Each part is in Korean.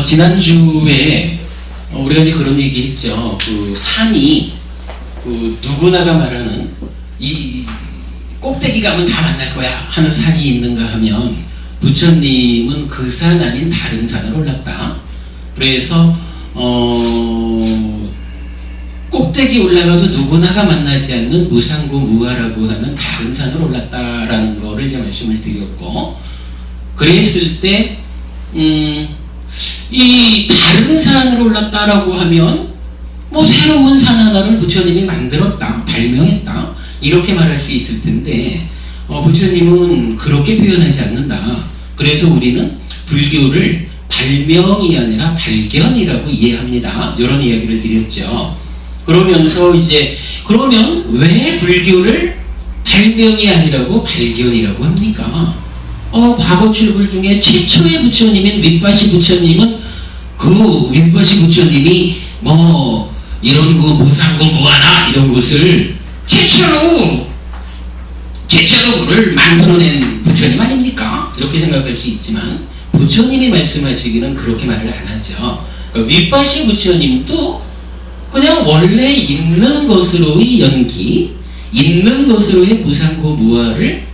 지난주에 우리가 이제 그런 얘기 했죠. 그 산이 그 누구나가 말하는 이 꼭대기 가면 다 만날 거야 하는 산이 있는가 하면 부처님은 그 산 아닌 다른 산을 올랐다. 그래서 꼭대기 올라가도 누구나가 만나지 않는 무상구 무아라고 하는 다른 산을 올랐다라는 거를 이제 말씀을 드렸고, 그랬을 때 이 다른 산을 올랐다라고 하면 뭐 새로운 산 하나를 부처님이 만들었다, 발명했다, 이렇게 말할 수 있을 텐데 부처님은 그렇게 표현하지 않는다. 그래서 우리는 불교를 발명이 아니라 발견이라고 이해합니다. 이런 이야기를 드렸죠. 그러면서 이제 그러면 왜 불교를 발명이 아니라고 발견이라고 합니까? 과거 출불 중에 최초의 부처님인 윗바시 부처님은 그 윗바시 부처님이 뭐 이런 그 무상구 무아나 이런 것을 최초로 그를 만들어낸 부처님 아닙니까? 이렇게 생각할 수 있지만 부처님이 말씀하시기는 그렇게 말을 안 하죠. 그러니까 윗바시 부처님도 그냥 원래 있는 것으로의 연기, 있는 것으로의 무상구 무아를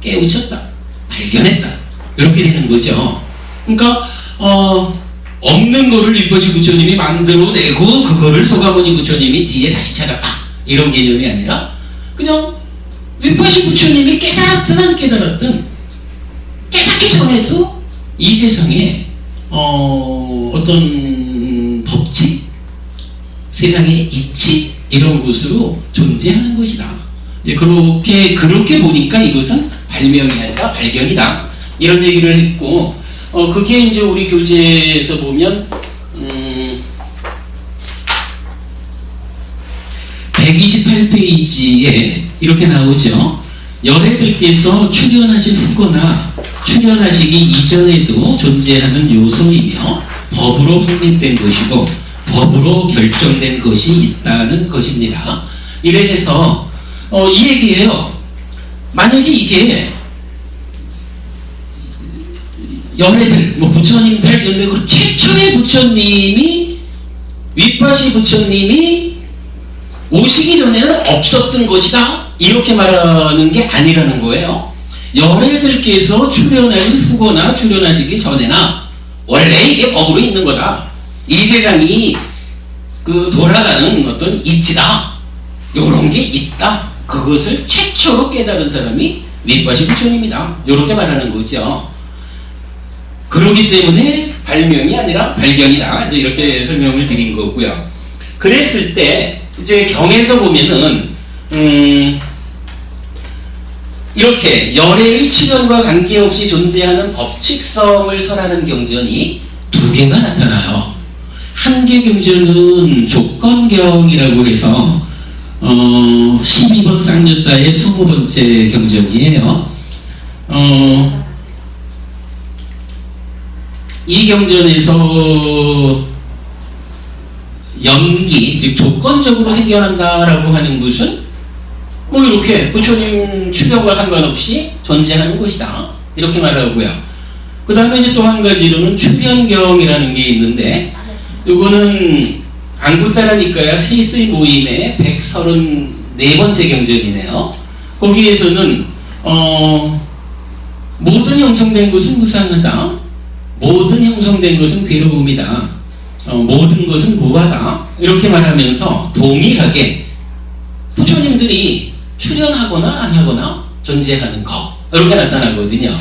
깨우쳤다, 발견했다, 이렇게 되는 거죠. 그러니까 없는 거를 윗바시 부처님이 만들어내고 그거를 소가모니 부처님이 뒤에 다시 찾았다, 이런 개념이 아니라 그냥 윗바시 부처님이 깨달았든 안 깨달았든 깨닫기 전에도 이 세상에 어떤 법칙, 세상의 이치, 이런 것으로 존재하는 것이다. 이제 그렇게 보니까 이것은 발명이 아니라 발견이다, 이런 얘기를 했고, 그게 이제 우리 교재에서 보면 128페이지에 이렇게 나오죠. 열애들께서 출현하신 후거나 출현하시기 이전에도 존재하는 요소이며 법으로 확립된 것이고 법으로 결정된 것이 있다는 것입니다. 이래 해서 이 얘기예요. 만약에 이게 열애들, 뭐 부처님들, 근데 그 최초의 부처님이 윗바시 부처님이 오시기 전에는 없었던 것이다, 이렇게 말하는 게 아니라는 거예요. 열애들께서 출현하신 후거나 출현하시기 전에나 원래 이게 법으로 있는 거다. 이 세상이 그 돌아가는 어떤 이치다, 요런 게 있다. 그것을 최초로 깨달은 사람이 윗바시 부처님이다, 요렇게 말하는 거죠. 그렇기 때문에 발명이 아니라 발견이다, 이제 이렇게 설명을 드린 거고요. 그랬을 때 이제 경에서 보면은 이렇게 열애의 출현과 관계없이 존재하는 법칙성을 설하는 경전이 두 개가 나타나요. 한 개 경전은 조건경이라고 해서 12번 쌍유따의 20번째 경전이에요. 이 경전에서 연기, 즉 조건적으로 생겨난다라고 하는 것은 뭐 이렇게 부처님 출현과 상관없이 존재하는 것이다, 이렇게 말하고요. 그 다음에 이제 또 한 가지로는 출현경이라는 게 있는데, 이거는 안구따라니까야 세이스의 모임의 134번째 경전이네요. 거기에서는 모든 형성된 것은 무상하다, 모든 형성된 것은 괴로움이다, 모든 것은 무하다, 이렇게 말하면서 동일하게 부처님들이 출현하거나 안 하거나 존재하는 것, 이렇게 나타나거든요.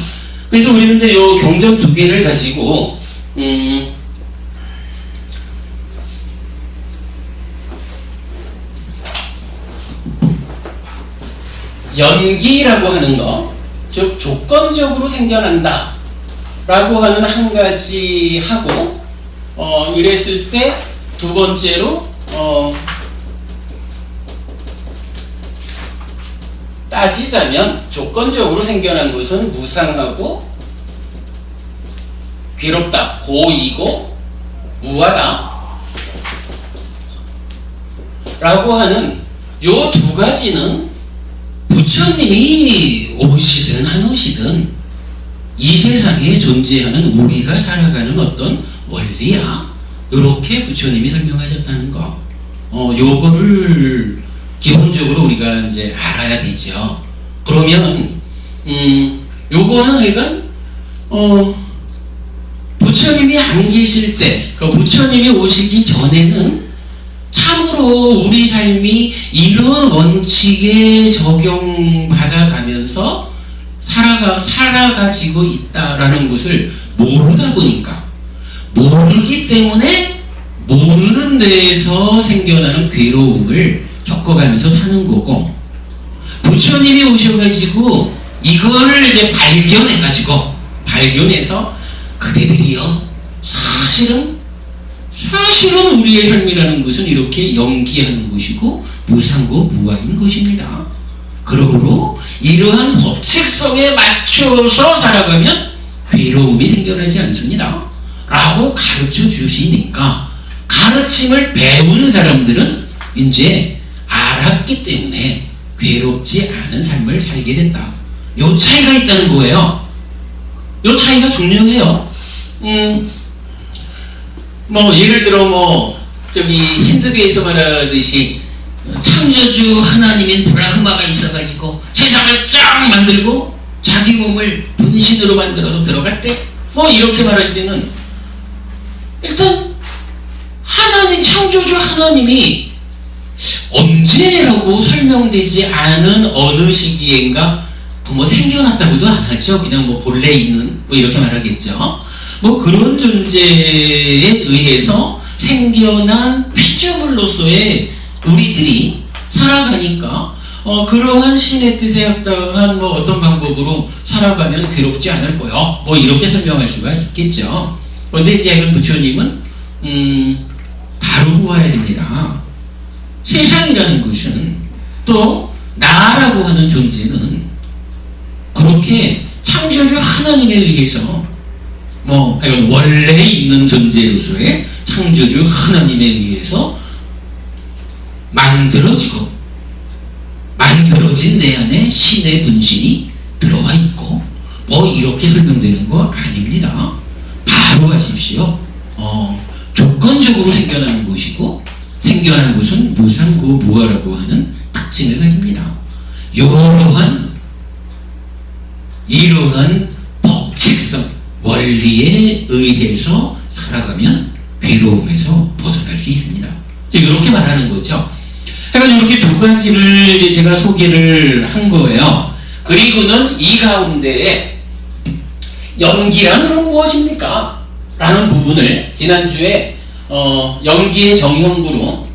그래서 우리는 이제 요 경전 두 개를 가지고 연기라고 하는 것, 즉 조건적으로 생겨난다 라고 하는 한 가지 하고, 이랬을 때 두 번째로 따지자면 조건적으로 생겨난 것은 무상하고 괴롭다, 고이고 무하다 라고 하는 요 두 가지는 부처님이 오시든 안 오시든 이 세상에 존재하는 우리가 살아가는 어떤 원리야. 이렇게 부처님이 설명하셨다는 거. 요거를 기본적으로 우리가 이제 알아야 되죠. 그러면 요거는 하여간 부처님이 안 계실 때, 그 부처님이 오시기 전에는 참으로 우리 삶이 이런 원칙에 적용받아가면서 살아가지고 있다라는 것을 모르다 보니까, 모르기 때문에 모르는 데에서 생겨나는 괴로움을 겪어가면서 사는 거고, 부처님이 오셔가지고 이거를 이제 발견해서 그대들이요, 사실은 우리의 삶이라는 것은 이렇게 연기하는 것이고 무상고 무아인 것입니다. 그러므로 이러한 법칙성에 맞춰서 살아가면 괴로움이 생겨나지 않습니다. 라고 가르쳐 주시니까, 가르침을 배우는 사람들은 이제 알았기 때문에 괴롭지 않은 삶을 살게 된다. 요 차이가 있다는 거예요. 요 차이가 중요해요. 예를 들어 힌두교에서 말하듯이 창조주 하나님인 브라흐마가 있어가지고 세상을 쫙 만들고 자기 몸을 분신으로 만들어서 들어갈 때 이렇게 말할 때는 일단 창조주 하나님이 언제라고 설명되지 않은 어느 시기엔가 생겨났다고도 안 하죠. 그냥 본래 있는 이렇게 말하겠죠. 그런 존재에 의해서 생겨난 피조물로서의 우리들이 살아가니까 그러한 신의 뜻에 합당한 어떤 방법으로 살아가면 괴롭지 않을 거요. 이렇게 설명할 수가 있겠죠. 그런데 이제 부처님은 바로 보아야 됩니다. 세상이라는 것은, 또 나라고 하는 존재는 그렇게 창조주 하나님에 의해서 원래 있는 존재로서의 창조주 하나님에 의해서 만들어진 내 안에 신의 분신이 들어와 있고 이렇게 설명되는 거 아닙니다. 바로 하십시오. 조건적으로 생겨나는 것이고, 생겨나는 것은 무상고 무아라고 하는 특징을 가집니다. 이러한 법칙성, 원리에 의해서 살아가면 괴로움에서 벗어날 수 있습니다. 이렇게 말하는 거죠. 그러니까 이렇게 두 가지를 이제 제가 소개를 한 거예요. 그리고는 이 가운데에 연기란 그럼 무엇입니까? 라는 부분을 지난주에 연기의 정형구로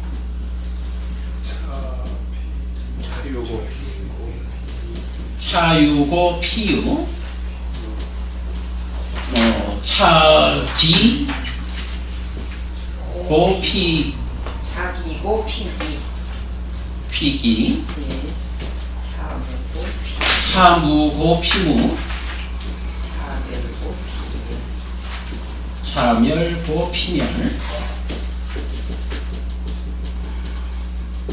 차유고 피유, 차기고 피, 자기고 피기, 네. 차무고 피무, 차멸고 피멸.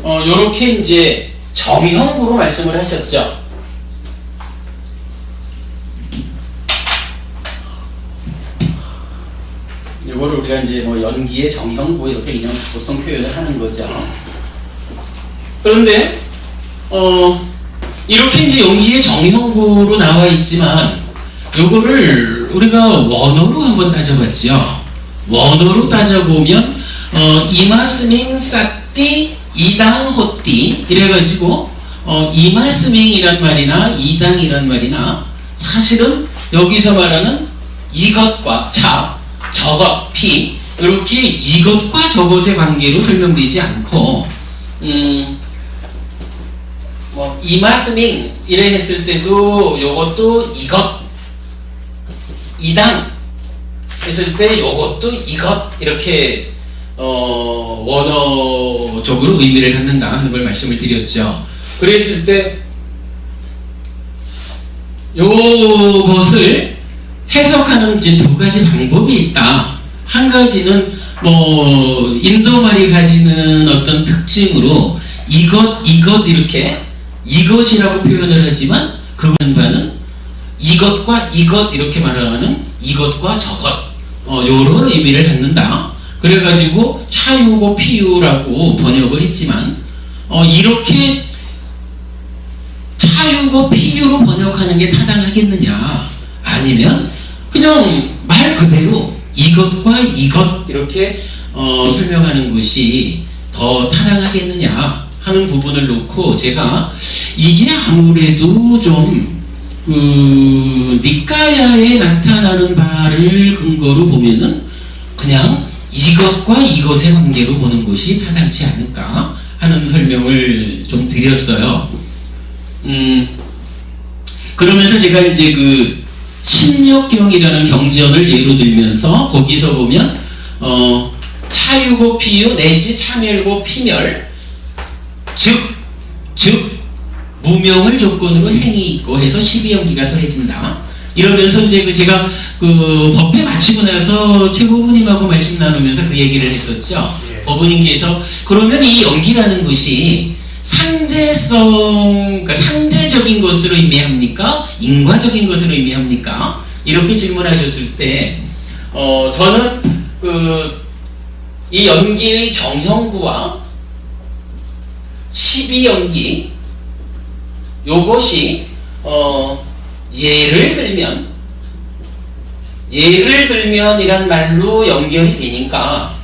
요렇게 이제 정형으로 말씀을 하셨죠. 요거를 우리가 이제 연기의 정형 이렇게 그냥 보통 표현을 하는 거죠. 그런데 이렇게 이제 연기의 정형구로 나와 있지만, 요거를 우리가 원어로 한번 따져봤죠. 원어로 따져보면 이마스밍 사띠 이당호띠 이래가지고 이마스밍이란 말이나 이당이란 말이나, 사실은 여기서 말하는 이것과 저것, 피, 이렇게 이것과 저것의 관계로 설명되지 않고, 이마스밍 이래 했을 때도 요것도 이것, 이당 했을 때 요것도 이것, 이렇게 원어적으로 의미를 갖는다 하는 걸 말씀을 드렸죠. 그랬을 때 요것을 해석하는 이제 두 가지 방법이 있다. 한 가지는 인도말이 가지는 어떤 특징으로 이것 이렇게 이것이라고 표현을 하지만, 그건 바는 이것과 이것 이렇게 말하는 이것과 저것, 요런 의미를 갖는다. 그래가지고 차유고 피유라고 번역을 했지만 이렇게 차유고 피유로 번역하는 게 타당하겠느냐, 아니면 그냥 말 그대로 이것과 이것 이렇게 설명하는 것이 더 타당하겠느냐 하는 부분을 놓고 제가 이게 아무래도 좀 니까야에 나타나는 바를 근거로 보면은 그냥 이것과 이것의 관계로 보는 것이 타당치 않을까 하는 설명을 좀 드렸어요. 그러면서 제가 이제 그 신역경이라는 경전을 예로 들면서 거기서 보면 차유고 피유 내지 차멸고 피멸 즉 무명을 조건으로 행이 있고 해서 12연기가 서해진다. 이러면서 이제 제가 그 법회 마치고 나서 최고부님하고 말씀 나누면서 그 얘기를 했었죠. 예. 법부님께서 그러면 이 연기라는 것이 상대성, 그러니까 상대적인 것으로 의미합니까? 인과적인 것으로 의미합니까? 이렇게 질문하셨을 때, 저는 이 연기의 정형구와 12연기, 요것이, 예를 들면 이란 말로 연결이 되니까,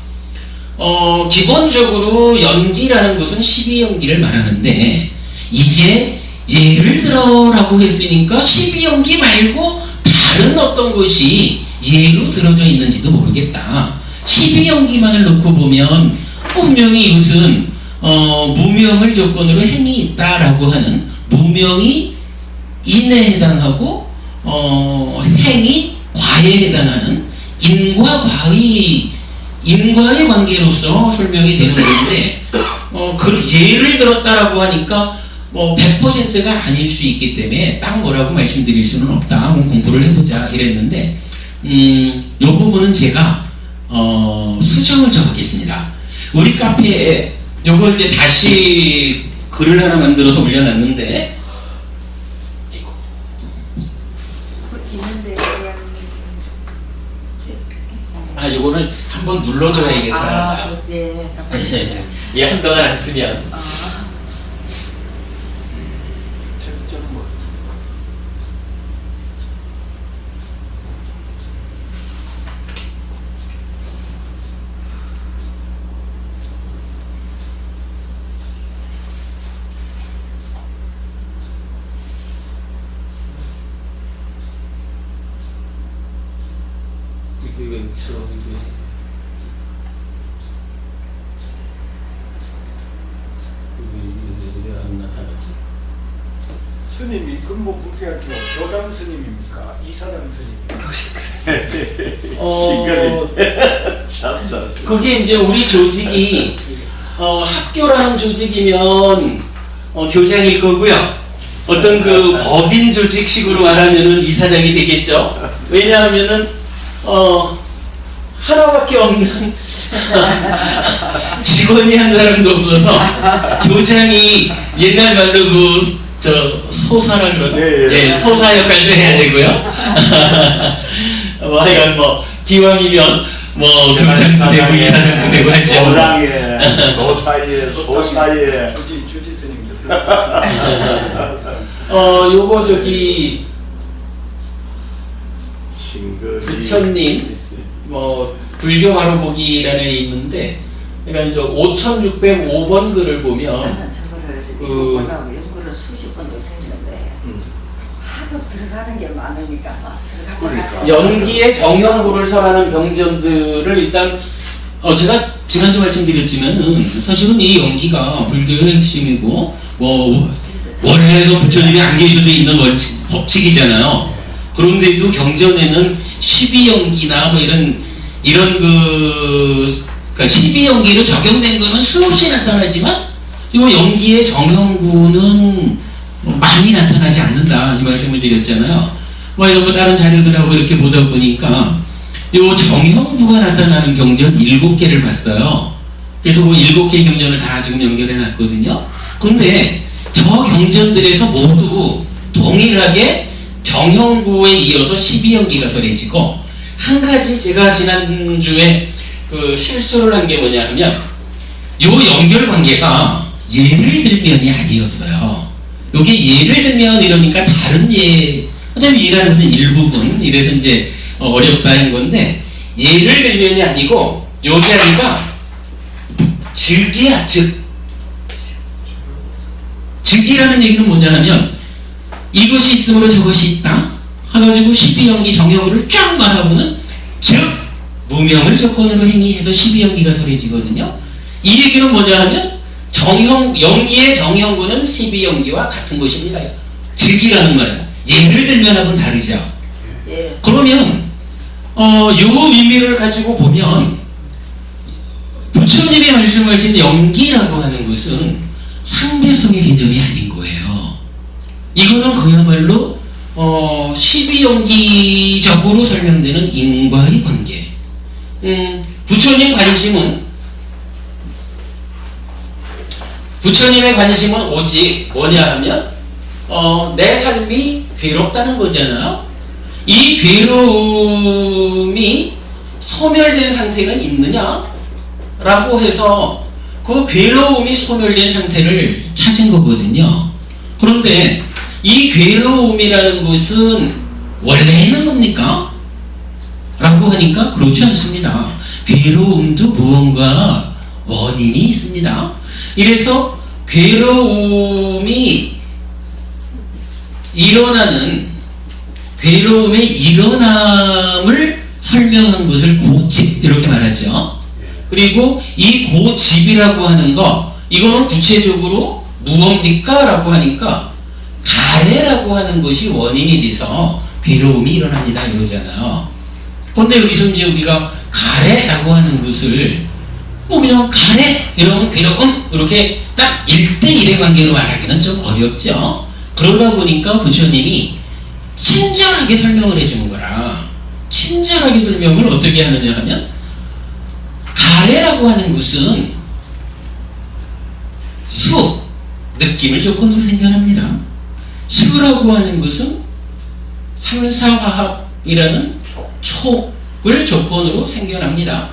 기본적으로 연기라는 것은 12연기를 말하는데, 이게 예를 들어라고 했으니까 12연기 말고 다른 어떤 것이 예로 들어져 있는지도 모르겠다. 12연기만을 놓고 보면 분명히 이것은 무명을 조건으로 행이 있다라고 하는 무명이 인에 해당하고 행이 과에 해당하는 인과의 관계로서 설명이 되는 건데 예를 들었다라고 하니까 100%가 아닐 수 있기 때문에 딱 뭐라고 말씀드릴 수는 없다. 공부를 해보자 이랬는데 이 부분은 제가 수정을 적겠습니다. 우리 카페에 요걸 이제 다시 글을 하나 만들어서 올려놨는데 요거는 한번 눌러줘야 이게 살아나요. 예, 한동안 안 쓰면. 이게 왜 여기서 이게 왜 안 나타나지? 스님이 근본불교학교 교장 스님입니까? 이사장 스님입니까? 그게 이제 우리 조직이 학교라는 조직이면 교장일 거고요. 어떤 그 법인 조직식으로 말하면은 이사장이 되겠죠. 왜냐하면은 하나밖에 없는 직원이 한 사람도 없어서 교장이 옛날 말로 소사라 그러나? 예, 소사 역할도 해야 되고요. 하여간 기왕이면 교장도 되고 이사장도 되고 하죠. 교장에, 노사에, 소사에 주지 스님들. 요거 부처님 불교 바로 보기라는 애 있는데, 그러니까 이제 5605번 글을 보면 연구를 수십 번도 했는데 하도 들어가는 게 많으니까 막 들어가고 연기의 정형구를 설하는 병전들을 일단 제가 지난주 말씀드렸지만은 사실은 이 연기가 불교의 핵심이고 원래도 부처님이 안 계셔도 있는 법칙이잖아요. 그런데도 경전에는 12연기나 그러니까 12연기로 적용된 거는 수없이 나타나지만 이 연기의 정형구는 많이 나타나지 않는다 이 말씀을 드렸잖아요. 이런 거 다른 자료들하고 이렇게 보다 보니까 이 정형구가 나타나는 경전 7개를 봤어요. 그래서 그 7개 경전을 다 지금 연결해 놨거든요. 근데 저 경전들에서 모두 동일하게 정형구에 이어서 12연기가 설해지고 한 가지 제가 지난주에 그 실수를 한 게 뭐냐 하면 요 연결 관계가 예를 들면이 아니었어요. 요게 예를 들면 이러니까 다른 예, 어차피 일하는 것은 일부분, 이래서 이제 어렵다는 건데, 예를 들면이 아니고 요 자리가 즉이야, 즉. 즉이라는 얘기는 뭐냐 하면 이것이 있으므로 저것이 있다 해가지고 12연기 정형을 쫙 말하고는 즉 무명을 조건으로 행위해서 12연기가 설해지거든요. 이 얘기는 뭐냐 하면 정형, 연기의 정형구는 12연기와 같은 것입니다. 즉이라는 말은 예를 들면하고는 다르죠. 예. 그러면 요 의미를 가지고 보면 부처님이 말씀하신 연기라고 하는 것은 상대성의 개념이 아닌 거예요. 이거는 그야말로 12연기적으로 설명되는 인과의 관계. 부처님의 관심은 오직 뭐냐 하면 내 삶이 괴롭다는 거잖아요. 이 괴로움이 소멸된 상태는 있느냐? 라고 해서 그 괴로움이 소멸된 상태를 찾은 거거든요. 그런데 이 괴로움이라는 것은 원래 있는 겁니까? 라고 하니까 그렇지 않습니다. 괴로움도 무언가 원인이 있습니다. 이래서 괴로움이 일어나는, 괴로움의 일어남을 설명한 것을 고집, 이렇게 말하죠. 그리고 이 고집이라고 하는 거, 이거는 구체적으로 무엇입니까? 라고 하니까 가래라고 하는 것이 원인이 돼서 괴로움이 일어납니다, 이러잖아요. 근데 여기서 이제 우리가 가래라고 하는 것을 뭐 그냥 가래 이러면 괴로움 이렇게 딱 1대1의 관계로 말하기는 좀 어렵죠. 그러다 보니까 부처님이 친절하게 설명을 해주는 거라. 친절하게 설명을 어떻게 하느냐 하면 가래라고 하는 것은 수, 느낌을 조건으로 생겨납니다. 수라고 하는 것은 삼사화합이라는 촉을 조건으로 생겨납니다.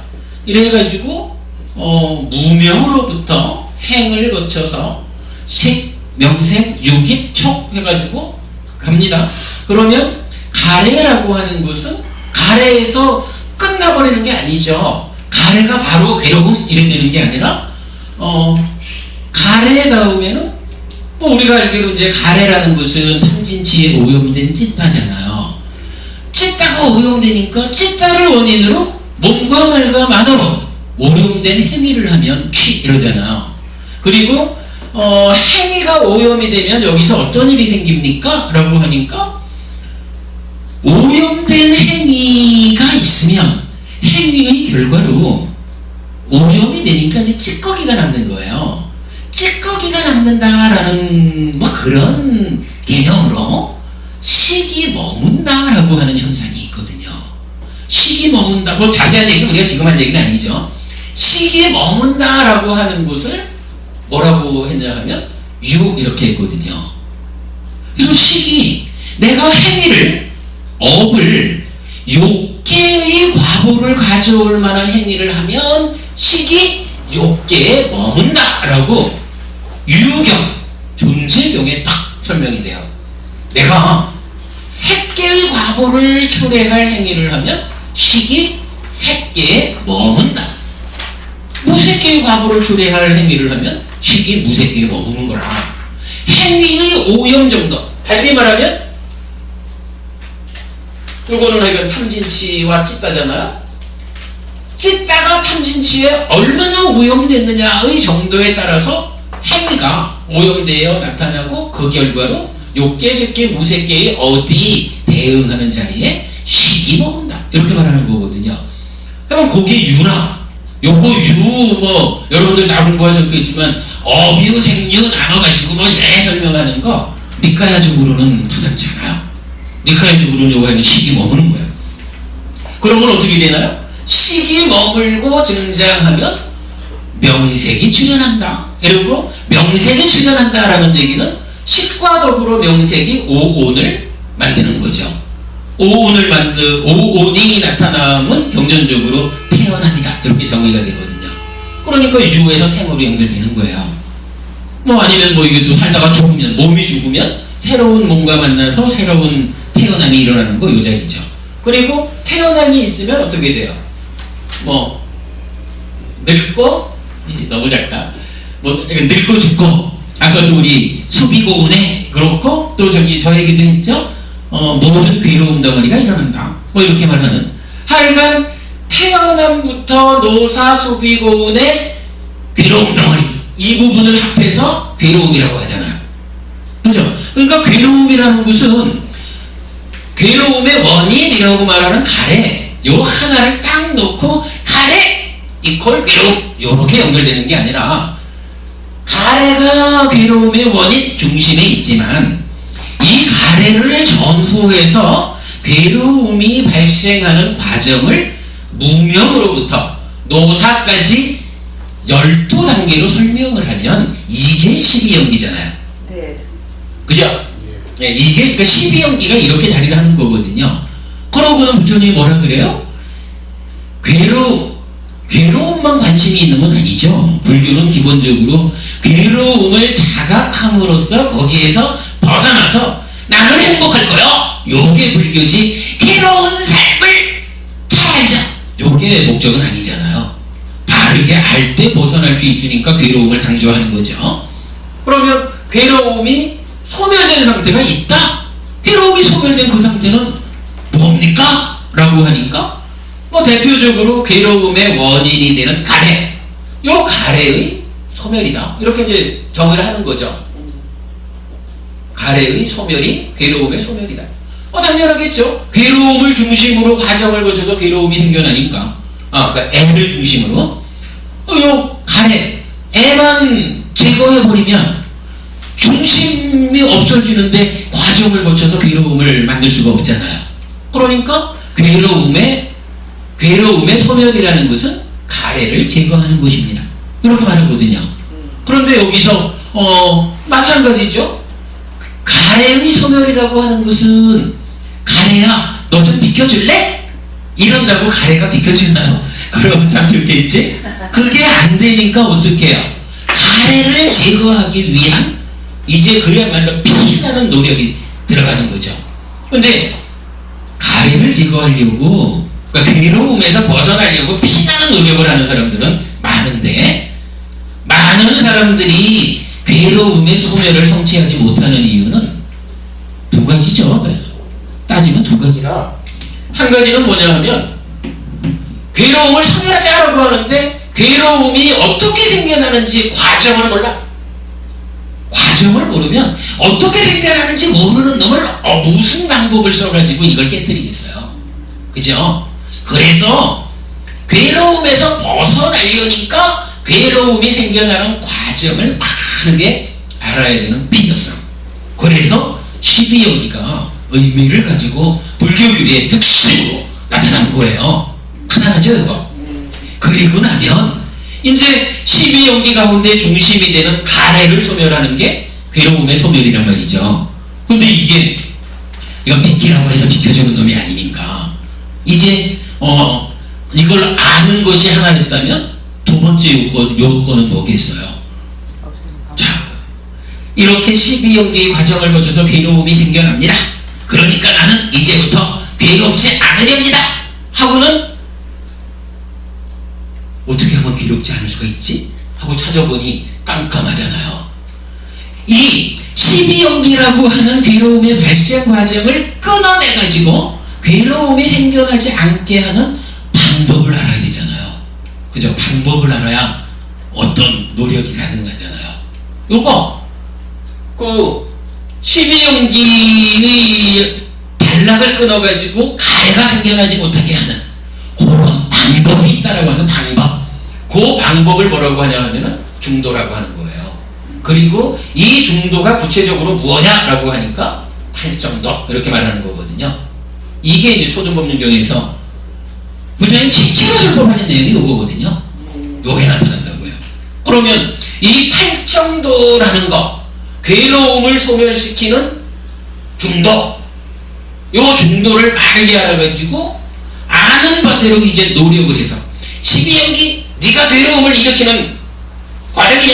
이래가지고 무명으로부터 행을 거쳐서 식, 명색, 유깁, 촉 해가지고 갑니다. 그러면 가래라고 하는 것은 가래에서 끝나버리는 게 아니죠. 가래가 바로 괴로움 이렇게 되는 게 아니라 가래 다음에는 뭐 우리가 알기로 이제 가래라는 것은 탐진치에 오염된 찌따잖아요. 찌따가 오염되니까 찌따를 원인으로 몸과 말과 만으로 오염된 행위를 하면 취 이러잖아요. 그리고 행위가 오염이 되면 여기서 어떤 일이 생깁니까? 라고 하니까 오염된 행위가 있으면 행위의 결과로 오염이 되니까 이제 찌꺼기가 남는 거예요. 찌꺼기가 남는다라는 뭐 그런 개념으로 식이 머문다라고 하는 현상이 있거든요. 식이 머문다, 뭐 자세한 얘기는 우리가 지금 할 얘기는 아니죠. 식이 머문다라고 하는 것을 뭐라고 했냐 하면 유 이렇게 했거든요. 그래서 식이 내가 행위를 업을 욕계의 과보를 가져올 만한 행위를 하면 식이 욕계에 머문다라고 유경, 존재경에 딱 설명이 돼요. 내가 색계의 과보를 초래할 행위를 하면 식이 색계에 머문다. 무색계의 과보를 초래할 행위를 하면 식이 무색계에 머무는 거라. 행위의 오염 정도, 달리 말하면 이거는 하여간 탐진치와 찌따잖아요. 찌따가 탐진치에 얼마나 오염됐느냐의 정도에 따라서 행위가 오염되어 나타나고 그 결과로 욕계, 색계, 무색계에 어디 대응하는 자리에 식이 머문다. 이렇게 말하는 거거든요. 그럼 그게 유라. 요거 유, 뭐, 여러분들 다 공부해서 그렇지만, 어뷰, 생유 나눠가지고 뭐, 이래 설명하는 거, 니카야적으로는 타당치 않아요. 니카야적으로는 요거는 식이 머무는 거예요. 그러면 어떻게 되나요? 식이 머물고 등장하면 명색이 출현한다. 그리고 명색이 출현한다라는 얘기는 식과 더불어 명색이 오온을 만드는 거죠. 오온이 나타나고 표면적으로 태어납니다. 이렇게 정의가 되거든요. 그러니까 유에서 생으로 연결되는 거예요. 뭐 아니면 뭐 이게 또 살다가 죽으면, 몸이 죽으면 새로운 몸과 만나서 새로운 태어남이 일어나는 거 요 자리죠. 그리고 태어남이 있으면 어떻게 돼요? 뭐 늙고, 너무 작다. 뭐 늙고 죽고, 아까도 우리 수비고운에 그렇고 또 저 얘기도 했죠. 모든 괴로움 덩어리가 일어난다. 뭐 이렇게 말하는. 하여간 태어남부터 노사 수비고운의 괴로움 덩어리, 이 부분을 합해서 괴로움이라고 하잖아요. 그죠? 그러니까 괴로움이라는 것은 괴로움의 원인이라고 말하는 가래, 요 하나를 딱 놓고 가래 이퀄 괴로움, 요렇게 연결되는 게 아니라 가래가 괴로움의 원인 중심에 있지만 이 가래를 전후해서 괴로움이 발생하는 과정을 무명으로부터 노사까지 12단계로 설명을 하면 이게 12연기잖아요. 네. 그죠? 네, 이게 그러니까 12연기가 이렇게 자리를 하는 거거든요. 그러고는 부처님이 뭐라 그래요? 괴로움만 관심이 있는 건 아니죠. 불교는 기본적으로 괴로움을 자각함으로써 거기에서 벗어나서 나는 행복할 거요. 요게 불교지. 괴로운 삶을 살자. 요게 목적은 아니잖아요. 바르게 알 때 벗어날 수 있으니까 괴로움을 강조하는 거죠. 그러면 괴로움이 소멸된 상태가 있다. 괴로움이 소멸된 그 상태는 뭡니까? 라고 하니까 뭐 대표적으로 괴로움의 원인이 되는 가래, 요 가래의 소멸이다. 이렇게 이제 정의를 하는 거죠. 가래의 소멸이 괴로움의 소멸이다. 당연하겠죠. 괴로움을 중심으로 과정을 거쳐서 괴로움이 생겨나니까. 그러니까 애를 중심으로. 요 가래, 애만 제거해버리면 중심이 없어지는데 과정을 거쳐서 괴로움을 만들 수가 없잖아요. 그러니까 괴로움의 소멸이라는 것은 가래를 제거하는 것입니다. 이렇게 말하거든요. 그런데 여기서 마찬가지죠. 가래의 소멸이라고 하는 것은 가래야 너 좀 비켜줄래? 이런다고 가래가 비켜주나요? 그럼 참 좋겠지? 그게 안 되니까 어떻게 해요? 가래를 제거하기 위한 이제 그야말로 피나는 노력이 들어가는 거죠. 근데 가래를 제거하려고, 그러니까 괴로움에서 벗어나려고 피나는 노력을 하는 사람들은 많은데, 많은 사람들이 괴로움의 소멸을 성취하지 못하는 이유는 두 가지죠. 따지면 두 가지라. 한 가지는 뭐냐 하면 괴로움을 소멸하자라고 하는데 괴로움이 어떻게 생겨나는지 과정을 몰라. 과정을 모르면 어떻게 생겨나는지 모르는 놈을 무슨 방법을 써가지고 이걸 깨뜨리겠어요. 그죠? 그래서 괴로움에서 벗어나려니까 괴로움이 생겨나는 과정을 바르게 알아야 되는 필요성. 그래서 12연기가 의미를 가지고 불교율의 핵심으로 나타난 거예요. 하나죠 이거. 그리고 나면 이제 12연기 가운데 중심이 되는 가래를 소멸하는 게 괴로움의 소멸이란 말이죠. 근데 이건 비키라고 해서 비켜주는 놈이 아니니까 이제 이걸 아는 것이 하나였다면 두 번째 요건은 뭐겠어요? 자, 이렇게 12연기의 과정을 거쳐서 괴로움이 생겨납니다. 그러니까 나는 이제부터 괴롭지 않으렵니다 하고는 어떻게 하면 괴롭지 않을 수가 있지? 하고 찾아보니 깜깜하잖아요. 이 12연기라고 하는 괴로움의 발생 과정을 끊어내가지고 괴로움이 생겨나지 않게 하는 방법을 알아야 되잖아요. 그죠? 방법을 알아야 어떤 노력이 가능하잖아요. 요거 12연기의 단락을 끊어가지고 가래가 생겨나지 못하게 하는 그런 방법이 있다라고 하는 방법. 그 방법을 뭐라고 하냐 하면은 중도라고 하는 거예요. 그리고 이 중도가 구체적으로 뭐냐라고 하니까 팔정도 이렇게 말하는 거거든요. 이게 이제 초등법륜경에서 부처님 최초로 설법하신 내용이 요거거든요. 요게 나타난다고요. 그러면 이 팔정도라는 거, 괴로움을 소멸시키는 중도, 요 중도를 바르게 알아가지고 아는 아는 바대로 이제 노력을 해서 12연기 네가 괴로움을 일으키는 과정이냐?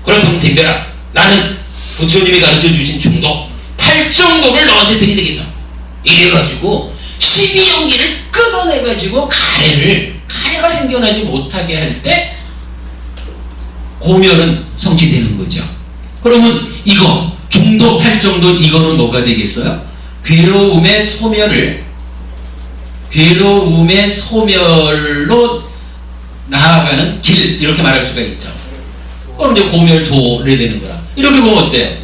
그렇다면 덤벼라. 나는 부처님이 가르쳐주신 중도 8정도를 너한테 드리겠다. 이래가지고 12연기를 끊어내가지고 가래가 생겨나지 못하게 할 때 고멸은 성취되는 거죠. 그러면 이거 중도 8정도 이거는 뭐가 되겠어요? 괴로움의 소멸로 나아가는 길, 이렇게 말할 수가 있죠. 그럼 이제 고멸도래 되는 거라. 이렇게 보면 어때요?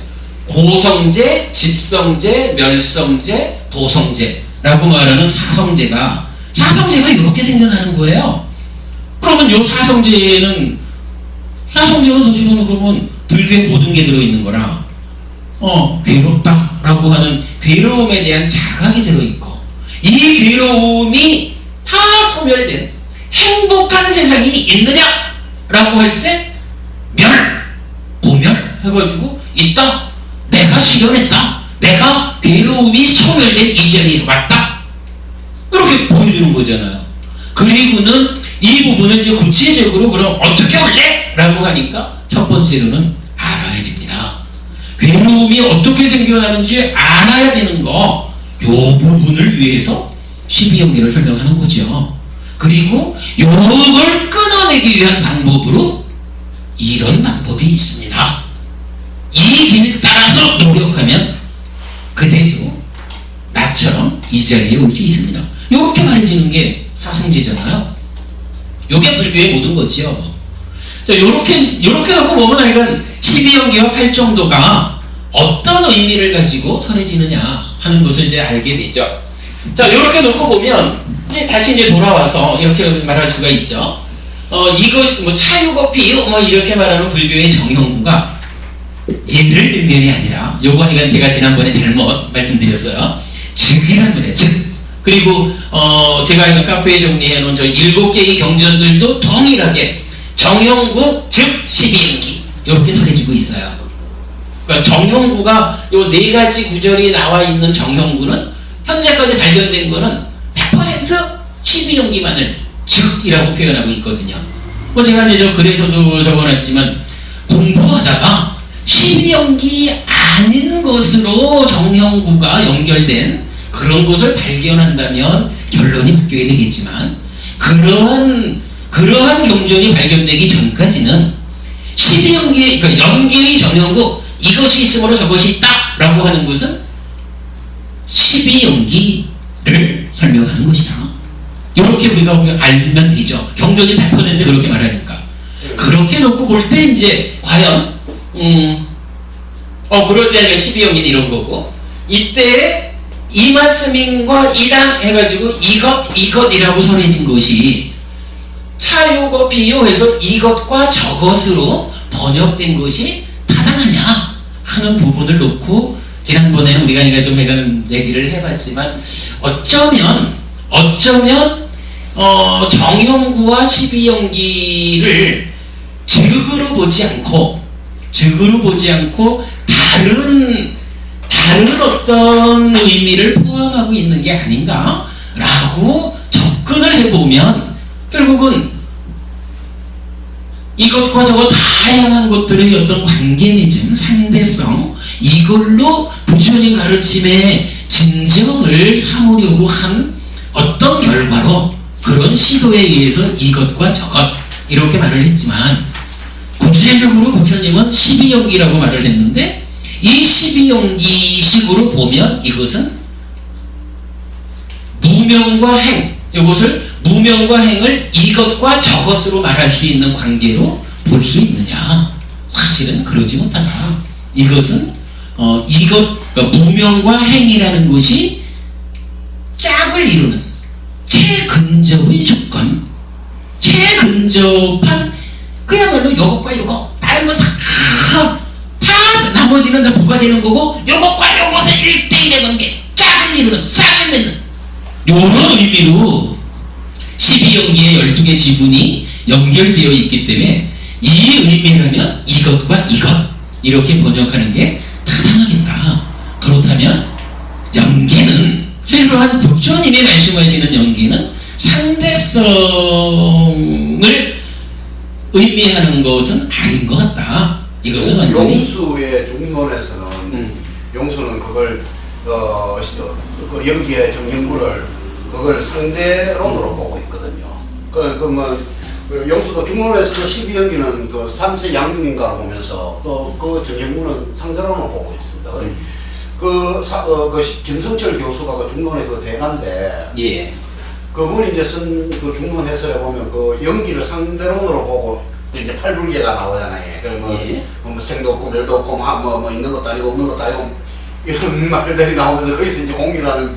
고성제, 집성제, 멸성제, 도성제라고 말하는 사성제가 이렇게 생겨나는 거예요. 그러면 요 사성제는 사실은 그러면 불교의 모든 게 들어있는 거라 괴롭다라고 하는 괴로움에 대한 자각이 들어있고, 이 괴로움이 다 소멸된 행복한 세상이 있느냐라고 할 때 고멸 해가지고 있다. 내가 실현했다. 내가 괴로움이 소멸된 이 자리에 왔다. 이렇게 보여주는 거잖아요. 그리고는 이 부분을 이제 구체적으로 그럼 어떻게 올래? 라고 하니까 첫 번째로는 알아야 됩니다. 괴로움이 어떻게 생겨나는지 알아야 되는 거, 요 부분을 위해서 12연계를 설명하는 거죠. 그리고 요걸 끊어내기 위한 방법으로 이런 방법이 있습니다. 이 길 따라서 노력하면 그대도 나처럼 이 자리에 올 수 있습니다. 이렇게 말해주는 게 사성제잖아요. 요게 불교의 모든 거지요. 자, 요렇게 놓고 보면 하여간 12연계와 8정도가 어떤 의미를 가지고 선해지느냐 하는 것을 이제 알게 되죠. 자, 요렇게 놓고 보면 이제 다시 이제 돌아와서 이렇게 말할 수가 있죠. 이것이 차유고 비유 이렇게 말하는 불교의 정형구가 예를 들면이 아니라, 요거니까 제가 지난번에 잘못 말씀드렸어요. 즉이란 거예요. 즉. 그리고 제가 카페에 정리해 놓은 저 7개의 경전들도 동일하게 정형구 즉 12연기 이렇게 설해지고 있어요. 그러니까 정형구가 요 4가지 구절이 나와 있는 정형구는 현재까지 발견된 거는 100% 12연기만을 즉이라고 표현하고 있거든요. 제가 이제 저 글에서도 적어놨지만, 공부하다가 12연기 아닌 것으로 정형구가 연결된 그런 것을 발견한다면 결론이 바뀌어야 되겠지만, 그러한 경전이 발견되기 전까지는 12연기, 그러니까 연기의 정형구, 이것이 있으므로 저것이 있다 라고 하는 것은 12연기를 설명하는 것이다. 이렇게 우리가 알면 되죠. 경전이 100% 그렇게 말하니까. 그렇게 놓고 볼 때 이제 과연 그럴 때 12연기는 이런 거고, 이때 이마스민과 이당 해가지고 이것이라고 선해진 것이 차유고 비유해서 이것과 저것으로 번역된 것이 타당하냐 하는 부분을 놓고, 지난번에는 우리가 좀 얘기를 해봤지만, 어쩌면 정형구와 12연기를 즉으로 보지 않고 다른 어떤 의미를 포함하고 있는 게 아닌가라고 접근을 해보면, 결국은 이것과 저것 다양한 것들의 어떤 관계니즘, 상대성, 이걸로 부처님 가르침의 진정을 삼으려고 한 어떤 결과로 그런 시도에 의해서 이것과 저것 이렇게 말을 했지만, 구체적으로 부처님은 12연기라고 말을 했는데, 이 12연기식으로 보면 이것은 무명과 행, 이것을 무명과 행을 이것과 저것으로 말할 수 있는 관계로 볼 수 있느냐? 사실은 그러지 못하다. 이것은 그러니까 무명과 행이라는 것이 짝을 이루는 최근접의 조건, 최근접한 그야말로 요것과 요것, 다른 건 다 나머지는 다 부과되는 거고, 요것과 요것의 1대1의 관계, 짝을 이루는, 쌍을 맺는 요런 의미로 12연기의 12개 지분이 연결되어 있기 때문에, 이 의미라면 이것과 이것 이렇게 번역하는 게 타당하겠다. 그렇다면 연기는 이러한 부처님이 말씀하시는 연기는 상대성을 의미하는 것은 아닌 것 같다. 이것은 완전히 용수의 중론에서는 용수는 그걸 그 연기의 정형구를 그걸 상대론으로 보고 있거든요. 용수도 중론에서도 12연기는 그 3세 양중인가로 보면서 또 그 정형구는 상대론으로 보고 있습니다. 그 김성철 교수가 그 중론의 그 대가인데, 예. 그분이 이제 쓴 그 중론 해설에 보면 그 연기를 상대론으로 보고 이제 팔불계가 나오잖아요. 그러면 예. 뭐 생도 없고 멸도 없고 뭐 있는 것도 아니고 없는 것도 아니고 이런 말들이 나오면서 거기서 이제 공이라는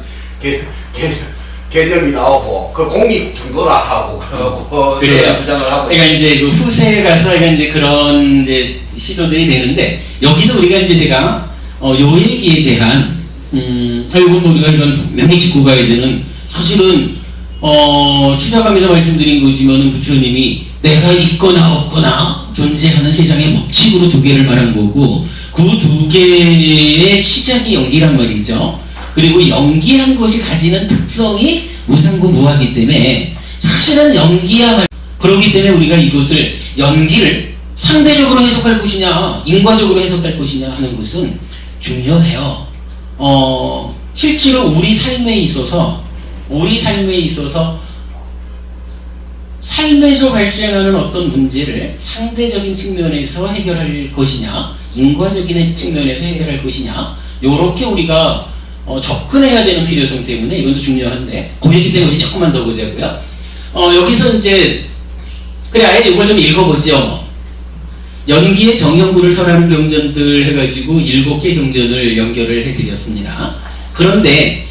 개념이 나오고 그 공이 중도라 하고 그러고 그래요. 주장을 하고. 그러니까 이제 그 후세에 가서 이제 그런 이제 시도들이 되는데, 여기서 우리가 이제 제가 요 얘기에 대한 이건 우리가 이건 분명히 짚고 가야 되는, 사실은 시작하면서 말씀드린 거지만은 부처님이 내가 있거나 없거나 존재하는 세상의 법칙으로 두 개를 말한 거고, 그 두 개의 시작이 연기란 말이죠. 그리고 연기한 것이 가지는 특성이 무상고 무하기 때문에 사실은 연기야, 그렇기 때문에 우리가 이것을 연기를 상대적으로 해석할 것이냐 인과적으로 해석할 것이냐 하는 것은 중요해요. 실제로 우리 삶에 있어서 삶에서 발생하는 어떤 문제를 상대적인 측면에서 해결할 것이냐, 인과적인 측면에서 해결할 것이냐, 요렇게 우리가 접근해야 되는 필요성 때문에 이것도 중요한데, 그 얘기 때문에 조금만 더 보자고요. 여기서 이제 그래 아예 이걸 좀 읽어보죠. 연기의 정형구를 설하는 경전들 해가지고 7개 경전을 연결을 해드렸습니다. 그런데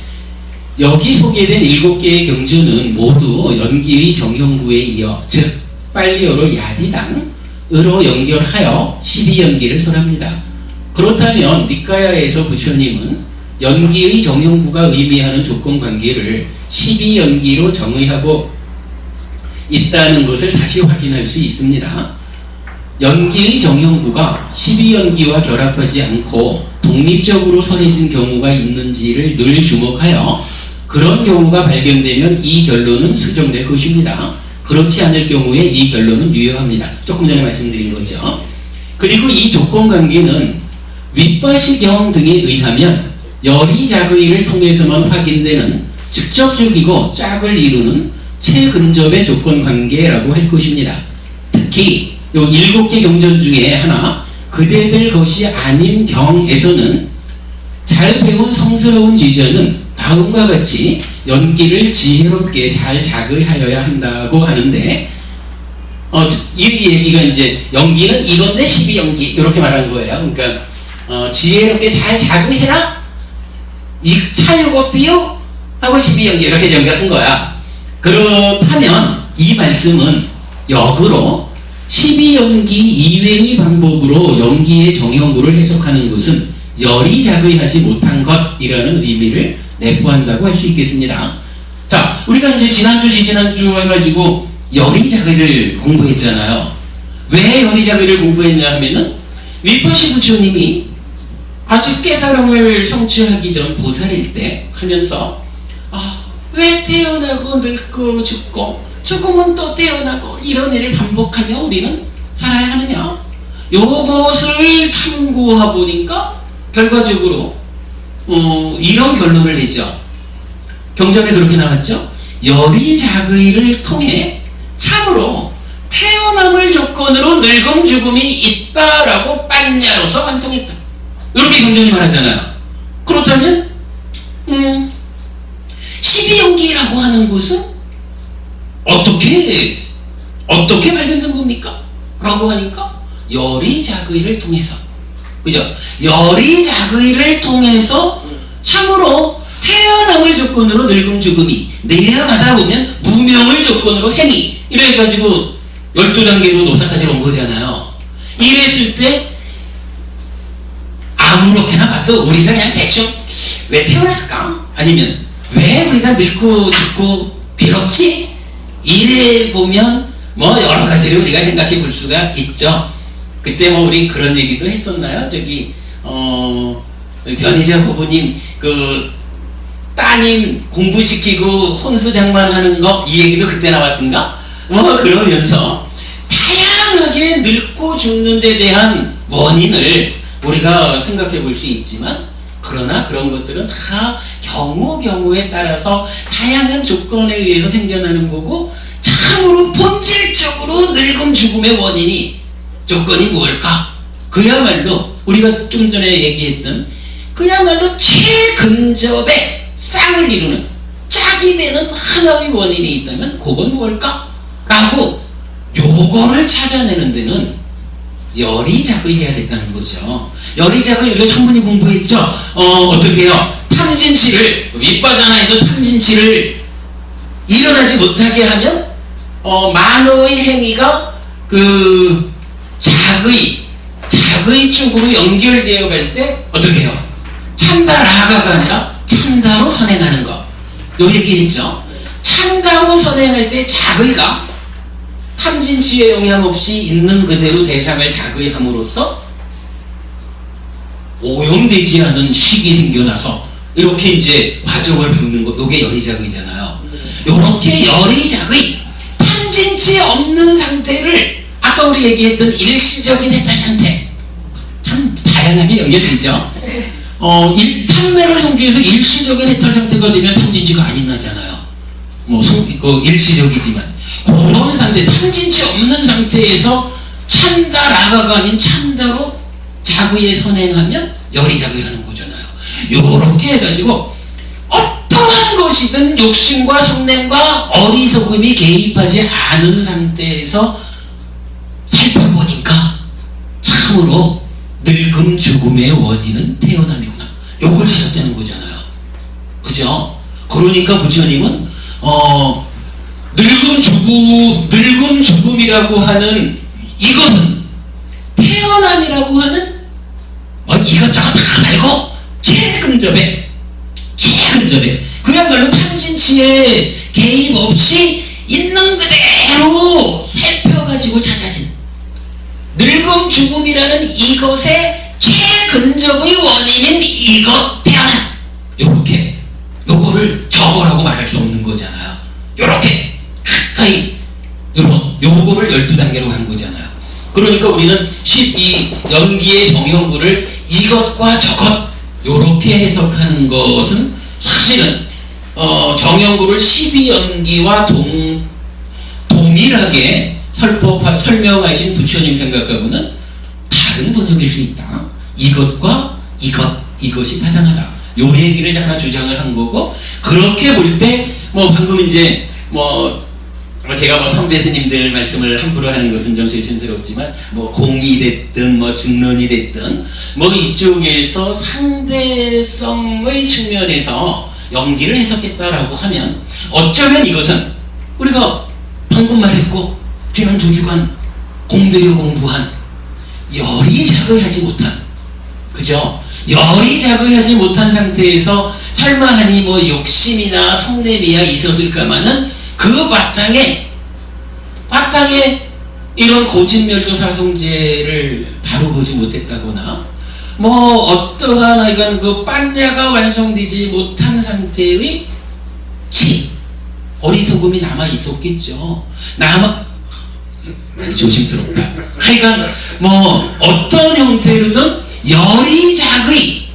여기 소개된 7개의 경전은 모두 연기의 정형구에 이어, 즉 빨리어로 야디당으로 연결하여 12연기를 설합니다. 그렇다면 니까야에서 부처님은 연기의 정형구가 의미하는 조건관계를 12연기로 정의하고 있다는 것을 다시 확인할 수 있습니다. 연기의 정형구가 12연기와 결합하지 않고 독립적으로 선해진 경우가 있는지를 늘 주목하여 그런 경우가 발견되면 이 결론은 수정될 것입니다. 그렇지 않을 경우에 이 결론은 유효합니다. 조금 전에 말씀드린 거죠. 그리고 이 조건관계는 윗바시경 등에 의하면 열이작의를 통해서만 확인되는 직접적이고 짝을 이루는 최근접의 조건관계라고 할 것입니다. 특히 요 7개 경전 중에 하나, 그대들 것이 아닌 경에서는 잘 배운 성스러운 지자는 다음과 같이 연기를 지혜롭게 잘 작의하여야 한다고 하는데, 이 얘기가 이제 연기는 이건데 12연기 이렇게 말한 거예요. 그러니까 지혜롭게 잘 작의해라, 이 차유고 삐요 하고 12연기 이렇게 연결한 거야. 그렇다면 이 말씀은 역으로 12연기 이외의 방법으로 연기의 정형구를 해석하는 것은 열이작의하지 못한 것이라는 의미를 내포한다고 할 수 있겠습니다. 자, 우리가 이제 지난주 지지난주 해가지고 열이작의를 공부했잖아요. 왜 열이작의를 공부했냐 하면은 윗바시 부처님이 아직 깨달음을 성취하기 전 보살일 때 하면서 왜 태어나고 늙고 죽고 죽으면 또 태어나고 이런 일을 반복하며 우리는 살아야 하느냐, 요것을 탐구하 보니까 결과적으로 이런 결론을 내죠. 경전에 그렇게 나왔죠. 열이작의를 통해 참으로 태어남을 조건으로 늙음 죽음이 있다라고 빤야로서 관통했다, 이렇게 경전이 말하잖아요. 그렇다면 12연기라고 하는 것은 어떻게 발견된 겁니까? 라고 하니까 열이작의를 통해서, 그죠? 열이작의를 통해서 참으로 태어남을 조건으로 늙음 죽음이, 내려가다 보면 무명을 조건으로 행위, 이래가지고 12단계로 노사까지 온 거잖아요. 이랬을 때 아무렇게나 봐도 우리가 그냥 대충 왜 태어났을까? 아니면 왜 우리가 늙고 죽고 괴롭지? 이래 보면 뭐 여러 가지를 우리가 생각해 볼 수가 있죠. 그때 뭐 우리 그런 얘기도 했었나요? 저기 변희자 후보님 그 따님 공부시키고 혼수장만하는 거 이 얘기도 그때 나왔던가? 뭐 그러면서 다양하게 늙고 죽는 데 대한 원인을 우리가 생각해 볼 수 있지만 그러나 그런 것들은 다 경우에 따라서 다양한 조건에 의해서 생겨나는 거고 참으로 본질적으로 늙음 죽음의 원인이 조건이 뭘까? 그야말로 우리가 좀 전에 얘기했던 그야말로 최근접의 쌍을 이루는 짝이 되는 하나의 원인이 있다면 그건 뭘까? 라고 요거를 찾아내는 데는 열의작을 해야 된다는 거죠. 열의작을 우리가 충분히 공부했죠. 어떻게 해요? 탐진치를 윗바사나에서 탐진치를 일어나지 못하게 하면 만호의 행위가 그 작의 쪽으로 연결되어 갈 때 어떻게 해요? 찬다라가가 아니라 찬다로 선행하는 거. 요 얘기했죠. 찬다로 선행할 때 작의가 탐진치의 영향 없이 있는 그대로 대상을 작의함으로써 오염되지 않은 식이 생겨나서 이렇게 이제 과정을 밟는 거. 요게 열의작의잖아요. 요렇게 열의작의 탐진치 없는 상태를 아까 우리 얘기했던 일시적인 해탈 상태 참 다양하게 연결되죠. 삼매를 성질에서 일시적인 해탈 상태가 되면 탐진치가 안 일어나잖아요. 그 일시적이지만 그런 상태, 탐진치 없는 상태에서 찬다라가가 아닌 찬다로 자구에 선행하면 열의작의 하는 거잖아요. 요렇게 해가지고 어떠한 것이든 욕심과 성냄과 어리석음이 개입하지 않은 상태에서 살펴보니까 참으로 늙음 죽음의 원인은 태어남이구나. 요걸 찾았다는 거잖아요. 그죠? 그러니까 부처님은 늙음 죽음이라고 하는 이것은 태어남이라고 하는 이것저것 다 말고 최근접에 그야말로 탐진치에 개입 없이 있는 그대로 살펴가지고 찾아진 늙음 죽음이라는 이것의 최근접의 원인인 이것 태어남. 요거를 저거라고 말할 수 없는 거잖아요. 요렇게 가까이 요거를 12단계로 하는 거잖아요. 그러니까 우리는 12 연기의 정형구를 이것과 저것 요렇게 해석하는 것은 사실은 정형구를 12연기와 동일하게 설명하신 부처님 생각하고는 다른 번역일 수 있다. 이것과 이것이 타당하다. 요 얘기를 하나 주장을 한 거고, 그렇게 볼 때 방금 이제 제가 선배 스님들 말씀을 함부로 하는 것은 좀 조심스럽지만 공이 됐든 중론이 됐든 이쪽에서 상대성의 측면에서 연기를 해석했다라고 하면 어쩌면 이것은 우리가 방금 말했고 지난 2주간 공들여 공부한 열의작의하지 못한, 그죠? 열의작의하지 못한 상태에서 설마하니 욕심이나 성냄이야 있었을까마는 그 바탕에 이런 고진멸조사성제를 바로 보지 못했다거나 어떠한 이건 그般냐가 완성되지 못한 상태의 어리석음이 남아 있었겠죠. 많이 조심스럽다. 하여간 어떤 형태로든 열의작의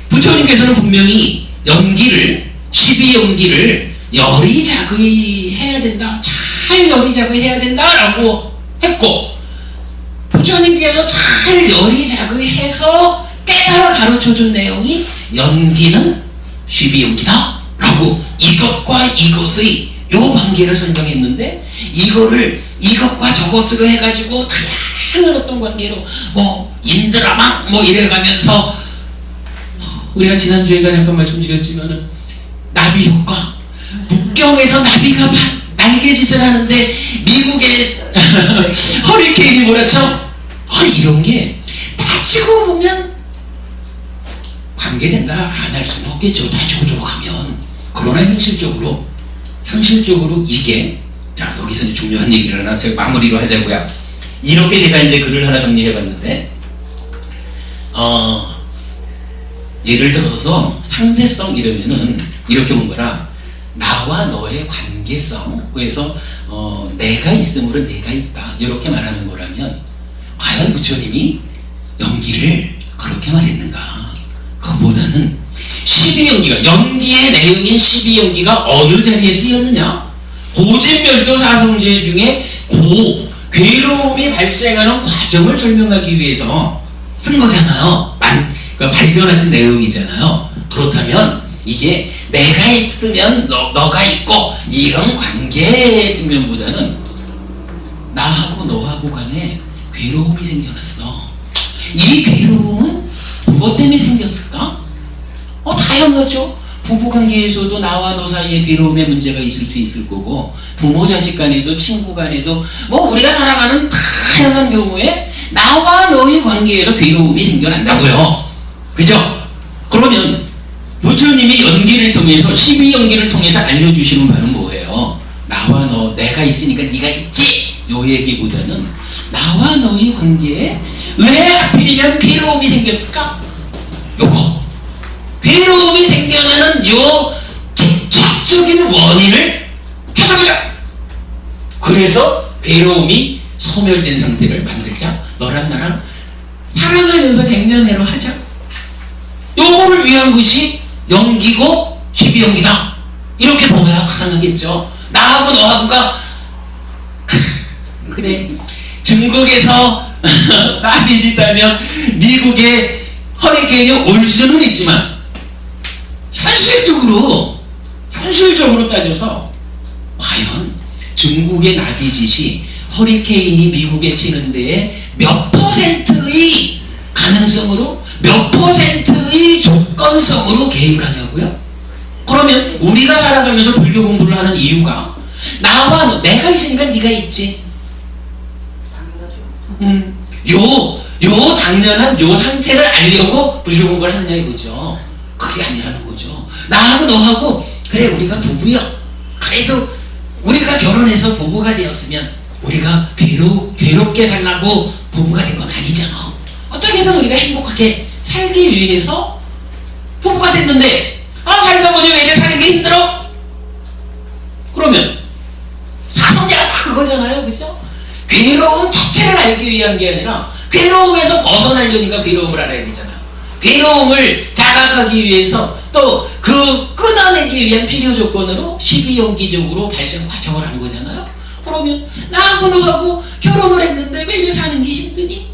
부처님께서는 분명히 연기를 12연기를 열의작의 해야 된다. 잘 열의작의 해야 된다라고 했고, 부처님께서 잘 열의작의 해서 깨달아 가르쳐준 내용이 연기는 12연기다 라고 이것과 이것의 요 관계를 설명했는데, 이거를 이것과 저것으로 해가지고 다양한 어떤 관계로 인드라망 이래가면서 우리가 지난주에가 잠깐 말씀드렸지만은 나비 효과, 북경에서 나비가 날개짓을 하는데 미국의 허리케인이 몰아쳐. 이런 게 따지고 보면 관계된다 안 할 수는 없겠죠. 따지고 들어가면. 그러나 현실적으로 이게 여기서 이제 중요한 얘기를 하나 제가 마무리로 하자고요. 이렇게 제가 이제 글을 하나 정리해봤는데 예를 들어서 상대성 이러면은 이렇게 본 거라. 나와 너의 관계성. 그래서 내가 있으므로 내가 있다. 이렇게 말하는 거라면 과연 부처님이 연기를 그렇게 말했는가? 그보다는 12연기가, 연기의 내용인 12연기가 어느 자리에 쓰였느냐? 고진멸도 사성제 중에 괴로움이 발생하는 과정을 설명하기 위해서 쓴 거잖아요. 발견하신 내용이잖아요. 그렇다면 이게 내가 있으면 너가 있고 이런 관계 측면보다는 나하고 너하고 간에 괴로움이 생겨났어. 이 괴로움은 무엇 때문에 생겼을까? 다양하죠. 부부관계에서도 나와 너 사이에 괴로움의 문제가 있을 수 있을 거고, 부모 자식 간에도 친구 간에도 우리가 살아가는 다양한 경우에 나와 너의 관계에서 괴로움이 생겨난다고요. 그죠? 그러면 부처님이 연기를 통해서 12연기를 통해서 알려주시는 바는 뭐예요? 나와 너, 내가 있으니까 네가 있지. 요 얘기보다는 나와 너의 관계에 왜 하필이면 괴로움이 생겼을까? 요거 괴로움이 생겨나는 요 직접적인 원인을 찾아보자. 그래서 괴로움이 소멸된 상태를 만들자. 너랑 나랑 사랑하면서 백년해로 하자. 요거를 위한 것이 연기고 12연기다. 이렇게 보아야 가능하겠죠. 나하고 너하고가 그래 중국에서 나비짓 따면 미국에 허리케인이 올 수는 있지만 현실적으로 따져서 과연 중국의 나비짓이 허리케인이 미국에 치는 데에 몇 %의 가능성으로, 몇 %의 조건성으로 개입을 하냐고요? 그러면 우리가 살아가면서 불교 공부를 하는 이유가 나와 너, 내가 있으니까 네가 있지. 요 당연한 요 상태를 알려고 불교 공부를 하느냐 이거죠. 그게 아니라는 거죠. 나하고 너하고 그래 우리가 부부요. 그래도 우리가 결혼해서 부부가 되었으면 우리가 괴롭게 살라고 부부가 된 건 아니잖아. 어떻게든 우리가 행복하게 살기 위해서 부부가 됐는데 살다 보니 왜 이래 사는 게 힘들어? 그러면 사성제가 다 그거잖아요. 그죠? 괴로움 자체를 알기 위한 게 아니라 괴로움에서 벗어나려니까 괴로움을 알아야 되잖아요. 괴로움을 자각하기 위해서 또 그 끊어내기 위한 필요 조건으로 12연기적으로 발생 과정을 하는 거잖아요. 그러면 나하고 너하고 결혼을 했는데 왜 이래 사는 게 힘드니?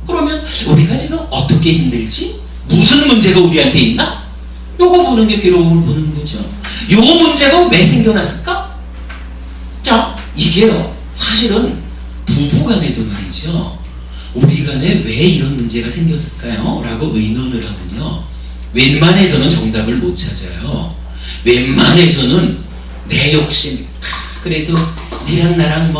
그러면 우리가 지금 어떻게 힘들지? 무슨 문제가 우리한테 있나? 요거 보는 게 괴로움을 보는 거죠. 요 문제가 왜 생겨났을까? 자, 이게요 사실은 부부간에도 말이죠. 우리 간에 왜 이런 문제가 생겼을까요? 라고 의논을 하면요 웬만해서는 정답을 못 찾아요. 웬만해서는 내 욕심, 그래도 니랑 나랑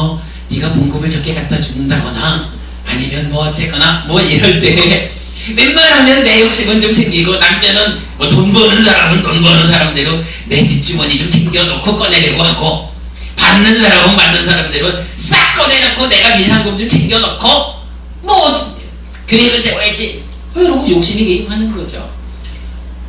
네가 봉급을 적게 갖다 준다거나 아니면 어쨌거나 이럴 때 웬만하면 내 욕심은 좀 챙기고, 남편은 돈 버는 사람은 돈 버는 사람대로 내 뒷주머니 좀 챙겨놓고 꺼내려고 하고, 받는 사람은 받는 사람대로 싹 꺼내놓고 내가 비상금 좀 챙겨놓고 계획을 세워야지. 이러고 욕심이 개입하는 거죠.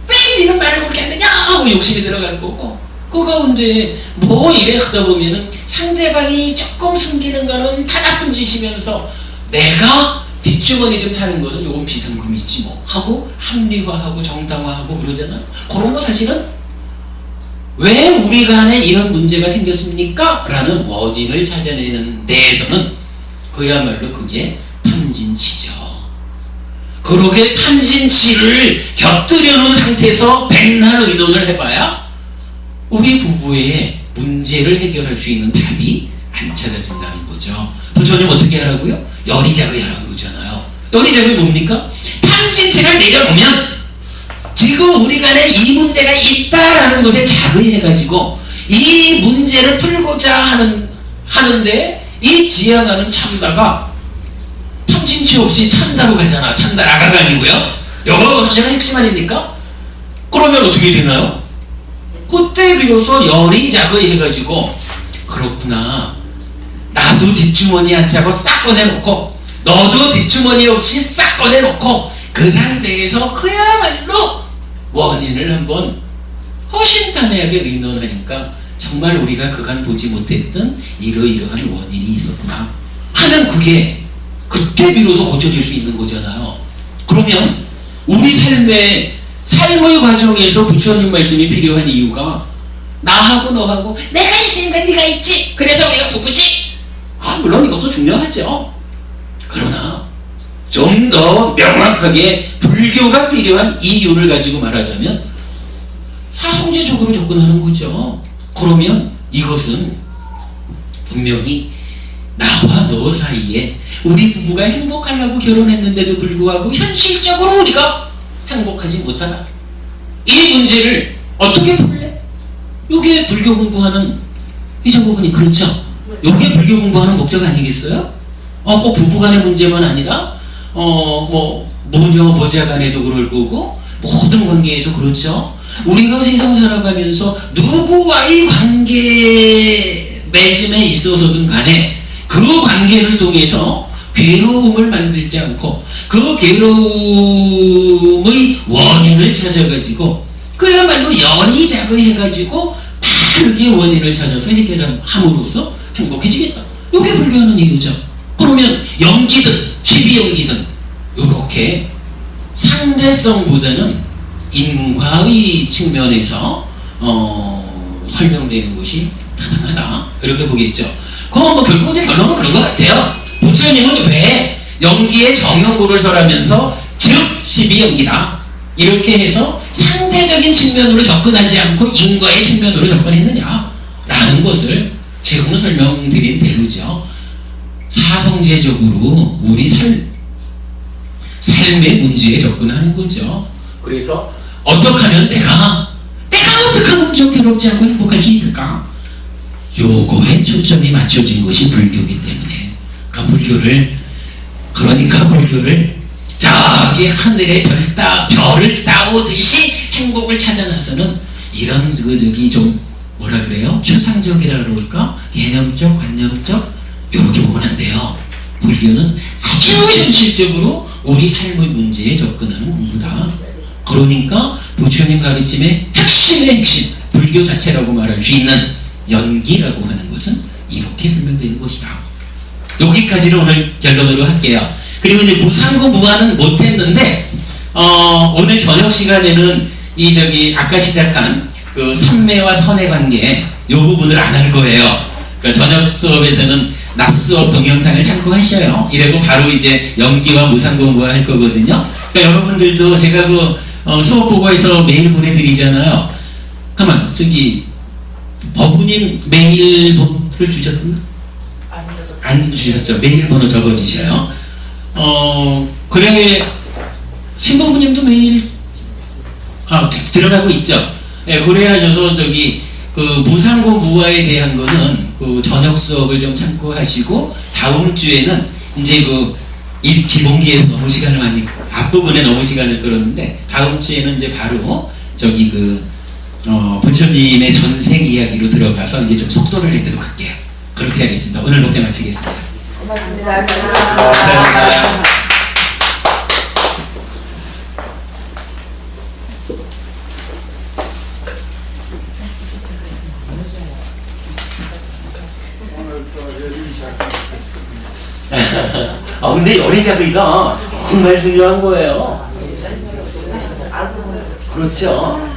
왜 니는 말을 그렇게 했느냐 하고 욕심이 들어갈 거고, 그 가운데 이래 하다 보면은 상대방이 조금 숨기는 거는 다 나쁜 짓이면서 내가 뒷주머니 좀 타는 것은 요건 비상금이지 하고 합리화하고 정당화하고 그러잖아요. 그런 거 사실은 왜 우리 간에 이런 문제가 생겼습니까? 라는 원인을 찾아내는 데에서는 그야말로 그게 탐진치죠. 그렇게 탐진치를 곁들여 놓은 상태에서 백날 의논을 해봐야 우리 부부의 문제를 해결할 수 있는 답이 안 찾아진다는 거죠. 부처님 어떻게 하라고요? 열의작의 하라고 그러잖아요. 열의작이 뭡니까? 탐진치를 내려놓으면 지금 우리 간에 이 문제가 있다라는 것에 자의해가지고 이 문제를 풀고자 하는데 이 지향하는 참다가 탐진치 없이 찬다로 가잖아. 찬다라가가 아니고요. 여러 사전의 핵심 아닙니까? 그러면 어떻게 되나요? 그때 비로소 열의작의 해가지고 그렇구나. 나도 뒷주머니 안 짜고 싹 꺼내놓고 너도 뒷주머니 없이 싹 꺼내놓고 그 상태에서 그야말로 원인을 한번 허심탄회하게 의논하니까 정말 우리가 그간 보지 못했던 이러이러한 원인이 있었구나 하면 그게 그때 비로소 고쳐질 수 있는 거잖아요. 그러면 우리 삶의 과정에서 부처님 말씀이 필요한 이유가 나하고 너하고 내가 있으니까 네가 있지 그래서 우리가 부부지. 물론 이것도 중요하죠. 그러나 좀 더 명확하게 불교가 필요한 이유를 가지고 말하자면 사성제적으로 접근하는 거죠. 그러면 이것은 분명히 나와 너 사이에 우리 부부가 행복하려고 결혼했는데도 불구하고 현실적으로 우리가 행복하지 못하다. 이 문제를 어떻게 풀래? 이게 불교 공부하는 이 부분이 그렇죠. 이게 불교 공부하는 목적 아니겠어요? 꼭 부부간의 문제만 아니라 모녀 보자 간에도 그럴 거고 모든 관계에서 그렇죠. 우리가 세상 살아가면서 누구와의 관계 맺음에 있어서든 간에 그 관계를 통해서 괴로움을 만들지 않고 그 괴로움의 원인을 찾아가지고 그야말로 열이작의해가지고 바르게 원인을 찾아서 해결함으로써 행복해지겠다. 이게 불교하는 이유죠. 그러면 연기든 취비연기든 이렇게 상대성보다는 인과의 측면에서 설명되는 것이 타당하다 이렇게 보겠죠. 그럼 결국은 결론은 그런 것 같아요. 부처님은 왜 연기의 정형고를 설하면서 즉 시비연기다 이렇게 해서 상대적인 측면으로 접근하지 않고 인과의 측면으로 접근했느냐 라는 것을 지금 설명드린 대로죠. 사성제적으로 우리 삶의 문제에 접근하는 거죠. 그래서 어떻게 하면 내가 어떻게 하면 좀 괴롭지 않고 행복할 수 있을까? 요거에 초점이 맞춰진 것이 불교이기 때문에 불교를 저기 하늘의 별을 따오듯이 행복을 찾아 나서는 이런 좀 뭐라 그래요? 추상적이라 그럴까? 개념적, 관념적 이렇게 보면 안 돼요. 불교는 아주 현실적으로 우리 삶의 문제에 접근하는 공부다. 그러니까 부처님 가르침의 핵심의 핵심, 불교 자체라고 말할 수 있는 연기라고 하는 것은 이렇게 설명되는 것이다. 여기까지를 오늘 결론으로 할게요. 그리고 이제 무상고 무아는 못했는데 오늘 저녁 시간에는 아까 시작한 그 삼매와 선의 관계 이 부분을 안 할 거예요. 그러니까 저녁 수업에서는 낮 수업 동영상을 참고하셔요. 이러고 바로 이제 연기와 무상고 무아 할 거거든요. 그러니까 여러분들도 제가 수업 보고해서 메일 보내드리잖아요. 가만 버부님 메일 번호를 주셨던가? 안 주셨죠. 메일 번호 적어주셔요. 그래 신부님도 메일 들어가고 있죠. 예, 그래야셔서 그 무상고 무아에 대한 거는 그 저녁 수업을 좀 참고하시고 다음 주에는 이제 이 기본기에서 너무 시간을 많이 앞부분에 너무 시간을 끌었는데 다음 주에는 이제 바로 부처님의 전생 이야기로 들어가서 이제 좀 속도를 내도록 할게요. 그렇게 하겠습니다. 오늘 녹화 마치겠습니다. 고맙습니다. 감사합니다. 근데 열의작의가 정말 중요한 거예요. 그렇죠.